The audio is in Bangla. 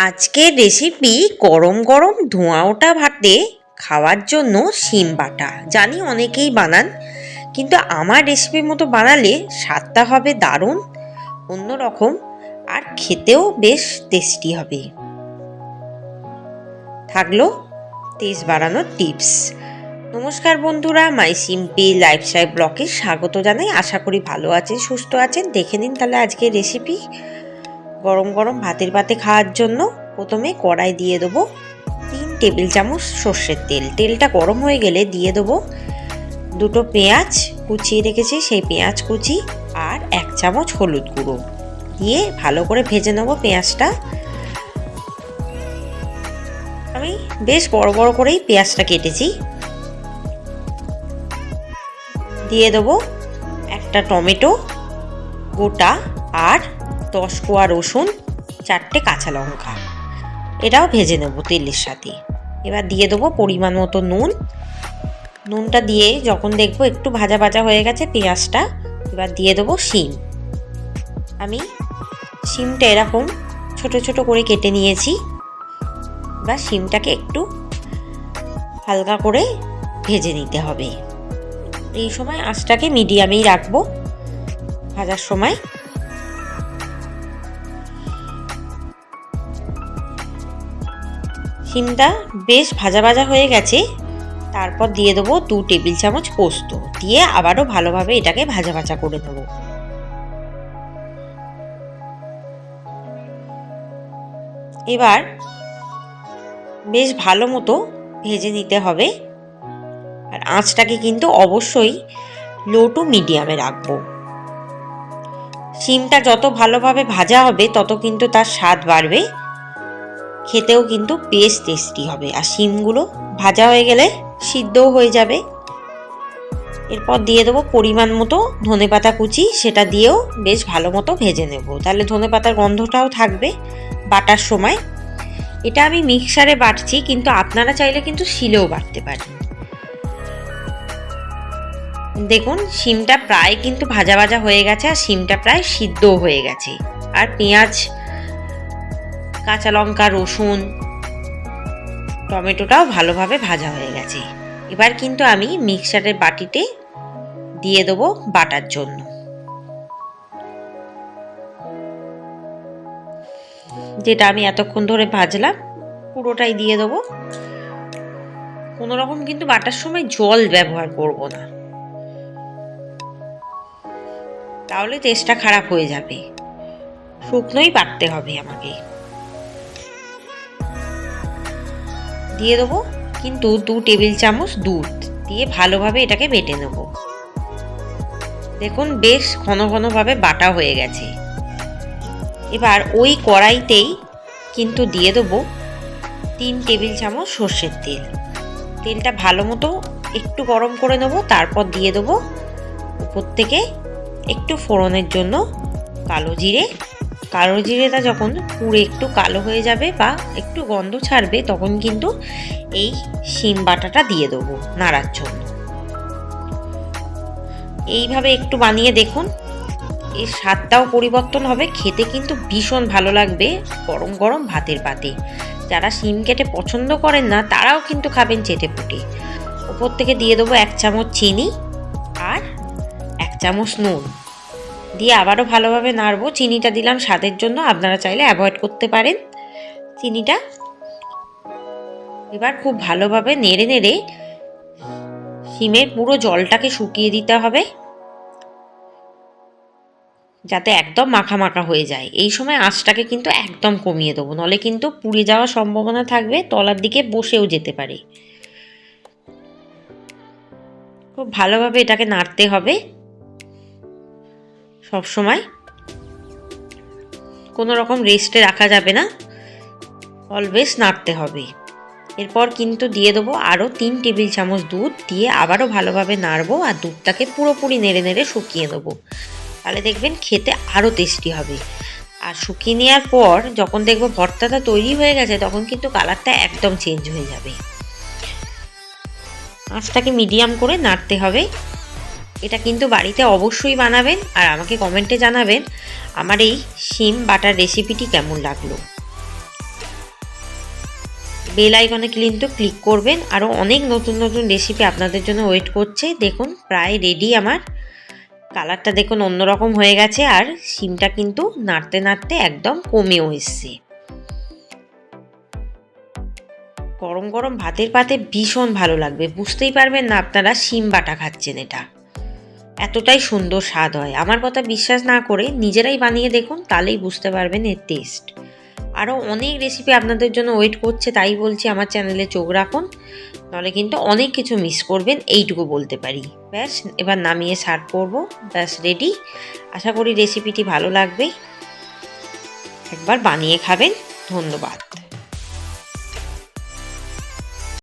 আজকের রেসিপি গরম গরম ধোঁয়া ওঠা ভাতে খাওয়ার জন্য শিম বাটা। জানি অনেকেই বানান, কিন্তু আমার রেসিপির মতো বানালে স্বাদটা হবে দারুণ অন্যরকম, আর খেতেও বেশ টেস্টি হবে। থাকলো টেস্ট বাড়ানোর টিপস। নমস্কার বন্ধুরা, মাই সিম্পল লাইফস্টাইল ব্লগে স্বাগত জানাই। আশা করি ভালো আছেন, সুস্থ আছেন। দেখে নিন তাহলে আজকের রেসিপি। গরম গরম ভাতের পাতে খাওয়ার জন্য প্রথমে কড়াই দিয়ে দেবো 3 টেবিল চামচ সর্ষের তেল। তেলটা গরম হয়ে গেলে দিয়ে দেবো 2 পেঁয়াজ কুচিয়ে রেখেছি, সেই পেঁয়াজ কুচি আর 1 চামচ হলুদ গুঁড়ো দিয়ে ভালো করে ভেজে নেবো পেঁয়াজটা। আমি বেশ বড় বড় করেই পেঁয়াজটা কেটেছি। দিয়ে দেবো একটা টমেটো গোটা আর 10 কোয়া রসুন, 4টে কাঁচা লঙ্কা। এটাও ভেজে নেব তেলের সাথে। এবার দিয়ে দেবো পরিমাণ মতো নুন। নুনটা দিয়ে যখন দেখবো একটু ভাজা ভাজা হয়ে গেছে পেঁয়াজটা, এবার দিয়ে দেবো শিম। আমি শিমটা এরকম ছোট ছোট করে কেটে নিয়েছি। এবার শিমটাকে একটু হালকা করে ভেজে নিতে হবে। এই সময় আঁচটাকে মিডিয়ামেই রাখবো ভাজার সময়। শিমটা বেশ ভাজা ভাজা হয়ে গেছে। তারপর দিয়ে দেবো 2 টেবিল চামচ পোস্ত, দিয়ে আবারও ভালোভাবে এটাকে ভাজা ভাজা করে নেব। এবার বেশ ভালো মতো ভেজে নিতে হবে, আর আঁচটাকে কিন্তু অবশ্যই লো টু মিডিয়ামে রাখবো। শিমটা যত ভালোভাবে ভাজা হবে তত কিন্তু তার স্বাদ বাড়বে, খেতেও কিন্তু বেশ টেস্টি হবে। আর শিমগুলো ভাজা হয়ে গেলে সিদ্ধও হয়ে যাবে। এরপর দিয়ে দেবো পরিমাণ মতো ধনেপাতা কুচি, সেটা দিয়েও বেশ ভালো মতো ভেজে নেব, তাহলে ধনেপাতার গন্ধটাও থাকবে বাটার সময়। এটা আমি মিক্সারে বাটছি, কিন্তু আপনারা চাইলে কিন্তু শিলেও বাটতে পারেন। দেখুন শিমটা প্রায় কিন্তু ভাজা ভাজা হয়ে গেছে, আর শিমটা প্রায় সিদ্ধও হয়ে গেছে, আর পেঁয়াজ কাঁচা লঙ্কা রসুন টমেটোটাও ভালোভাবে ভাজা হয়ে গেছে। এবার কিন্তু আমি মিক্সারের বাটিতে দিয়ে দেবো বাটার জন্য। যেটা আমি এতক্ষণ ধরে ভাজলাম পুরোটাই দিয়ে দেবো। কোনো রকম কিন্তু বাটার সময় জল ব্যবহার করব না, তাহলে টেস্টটা খারাপ হয়ে যাবে। শুকনোই বাটতে হবে আমাকে। দিয়ে দেবো কিন্তু 2 টেবিল চামচ দুধ, দিয়ে ভালোভাবে এটাকে বেটে নেব। দেখুন বেশ ঘন ঘনভাবে বাটা হয়ে গেছে। এবার ওই কড়াইতেই কিন্তু দিয়ে দেবো 3 টেবিল চামচ সর্ষের তেল। তেলটা ভালো মতো একটু গরম করে নেব। তারপর দিয়ে দেবো উপর থেকে একটু ফোড়নের জন্য কালো জিরে। কালো জিরেটা যখন পুরো একটু কালো হয়ে যাবে বা একটু গন্ধ ছাড়বে, তখন কিন্তু এই শিম বাটাটা দিয়ে দেবো নাড়ার জন্য। এইভাবে একটু বানিয়ে দেখুন, এর স্বাদটাও পরিবর্তন হবে, খেতে কিন্তু ভীষণ ভালো লাগবে গরম গরম ভাতের পাতে। যারা শিম কেটে পছন্দ করেন না তারাও কিন্তু খাবেন চেটে পুটে। ওপর থেকে দিয়ে দেবো 1 চামচ চিনি আর 1 চামচ নুন, দিয়ে আবারও ভালোভাবে নাড়বো। চিনিটা দিলাম স্বাদের জন্য, আপনারা চাইলে অ্যাভয়েড করতে পারেন চিনিটা। এবার খুব ভালোভাবে নেড়ে নেড়ে শিমের পুরো জলটাকে শুকিয়ে দিতে হবে, যাতে একদম মাখা মাখা হয়ে যায়। এই সময় আঁচটাকে কিন্তু একদম কমিয়ে দেবো, নলে কিন্তু পুড়ে যাওয়ার সম্ভাবনা থাকবে, তলার দিকে বসেও যেতে পারে। খুব ভালোভাবে এটাকে নাড়তে হবে সব সময়, কোনো রকম রেস্টে রাখা যাবে না, অলওয়েজ নাড়তে হবে। এরপর কিন্তু দিয়ে দেবো আরও 3 টেবিল চামচ দুধ, দিয়ে আবারও ভালোভাবে নাড়বো, আর দুধটাকে পুরোপুরি নেড়ে নেড়ে শুকিয়ে নেবো। তাহলে দেখবেন খেতে আরও টেস্টি হবে। আর শুকিয়ে নেওয়ার পর যখন দেখবো ভর্তাটা তৈরি হয়ে গেছে, তখন কিন্তু কালারটা একদম চেঞ্জ হয়ে যাবে। আঁচটাকে মিডিয়াম করে নাড়তে হবে। এটা কিন্তু বাড়িতে অবশ্যই বানাবেন, আর আমাকে কমেন্টে জানাবেন আমার এই শিম বাটার রেসিপিটি কেমন লাগলো। বেল আইকনে কিন্তু ক্লিক করবেন। আরও অনেক নতুন নতুন রেসিপি আপনাদের জন্য ওয়েট করছে। দেখুন প্রায় রেডি আমার। কালারটা দেখুন অন্যরকম হয়ে গেছে, আর শিমটা কিন্তু নাড়তে নাড়তে একদম কমেও এসছে। গরম গরম ভাতের পাতে ভীষণ ভালো লাগবে, বুঝতেই পারবেন না আপনারা শিম বাটা খাচ্ছেন। এটা এতটাই সুন্দর স্বাদ হয়। আমার কথা বিশ্বাস না করে নিজেরাই বানিয়ে দেখুন, তাহলেই বুঝতে পারবেন এর টেস্ট। আরও অনেক রেসিপি আপনাদের জন্য ওয়েট করছে, তাই বলছি আমার চ্যানেলে চোখ রাখুন, নাহলে কিন্তু অনেক কিছু মিস করবেন, এইটুকু বলতে পারি। ব্যাস এবার নামিয়ে সার্ভ করব। ব্যাস রেডি। আশা করি রেসিপিটি ভালো লাগবে, একবার বানিয়ে খাবেন। ধন্যবাদ।